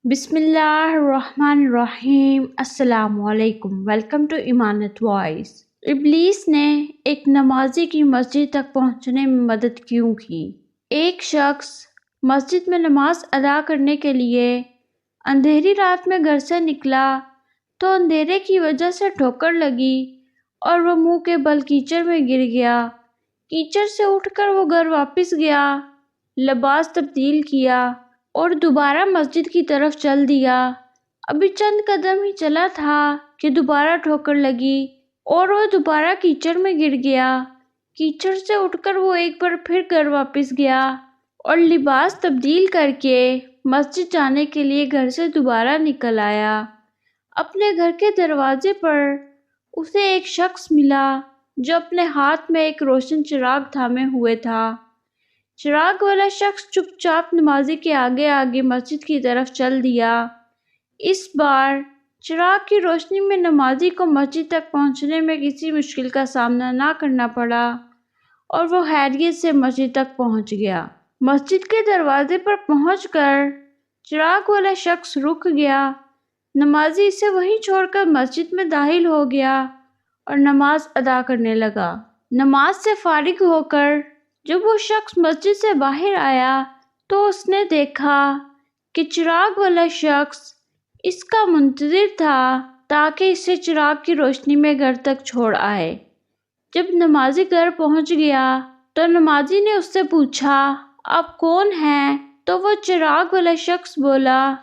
بسم اللہ الرحمن الرحیم۔ السلام علیکم، ویلکم ٹو ایمانت وائس۔ ابلیس نے ایک نمازی کی مسجد تک پہنچنے میں مدد کیوں کی؟ ایک شخص مسجد میں نماز ادا کرنے کے لیے اندھیری رات میں گھر سے نکلا تو اندھیرے کی وجہ سے ٹھوکر لگی اور وہ منہ کے بل کیچڑ میں گر گیا۔ کیچڑ سے اٹھ کر وہ گھر واپس گیا، لباس تبدیل کیا اور دوبارہ مسجد کی طرف چل دیا۔ ابھی چند قدم ہی چلا تھا کہ دوبارہ ٹھوکر لگی اور وہ دوبارہ کیچڑ میں گر گیا۔ کیچڑ سے اٹھ کر وہ ایک بار پھر گھر واپس گیا اور لباس تبدیل کر کے مسجد جانے کے لیے گھر سے دوبارہ نکل آیا۔ اپنے گھر کے دروازے پر اسے ایک شخص ملا جو اپنے ہاتھ میں ایک روشن چراغ تھامے ہوئے تھا۔ چراغ والا شخص چپ چاپ نمازی کے آگے آگے مسجد کی طرف چل دیا۔ اس بار چراغ کی روشنی میں نمازی کو مسجد تک پہنچنے میں کسی مشکل کا سامنا نہ کرنا پڑا اور وہ خیریت سے مسجد تک پہنچ گیا۔ مسجد کے دروازے پر پہنچ کر چراغ والا شخص رک گیا۔ نمازی اسے وہیں چھوڑ کر مسجد میں داخل ہو گیا اور نماز ادا کرنے لگا۔ نماز سے فارغ ہو کر جب وہ شخص مسجد سے باہر آیا تو اس نے دیکھا کہ چراغ والا شخص اس کا منتظر تھا تاکہ اسے چراغ کی روشنی میں گھر تک چھوڑ آئے۔ جب نمازی گھر پہنچ گیا تو نمازی نے اس سے پوچھا، آپ کون ہیں؟ تو وہ چراغ والا شخص بولا،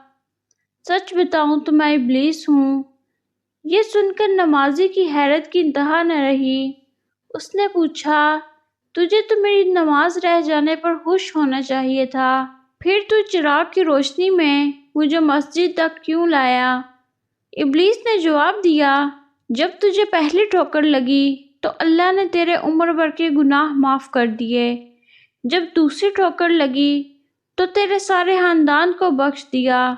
سچ بتاؤں تو میں ابلیس ہوں۔ یہ سن کر نمازی کی حیرت کی انتہا نہ رہی۔ اس نے پوچھا، تجھے تو میری نماز رہ جانے پر خوش ہونا چاہیے تھا، پھر تو چراغ کی روشنی میں مجھے مسجد تک کیوں لایا؟ ابلیس نے جواب دیا، جب تجھے پہلی ٹھوکر لگی تو اللہ نے تیرے عمر بھر کے گناہ معاف کر دیے، جب دوسری ٹھوکر لگی تو تیرے سارے خاندان کو بخش دیا۔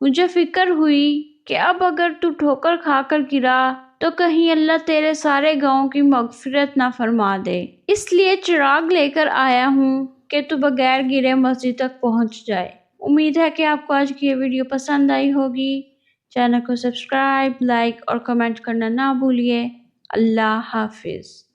مجھے فکر ہوئی کہ اب اگر تو ٹھوکر کھا کر گرا تو کہیں اللہ تیرے سارے گاؤں کی مغفرت نہ فرما دے، اس لیے چراغ لے کر آیا ہوں کہ تو بغیر گرے مسجد تک پہنچ جائے۔ امید ہے کہ آپ کو آج کی یہ ویڈیو پسند آئی ہوگی۔ چینل کو سبسکرائب، لائک اور کمنٹ کرنا نہ بھولیے۔ اللہ حافظ۔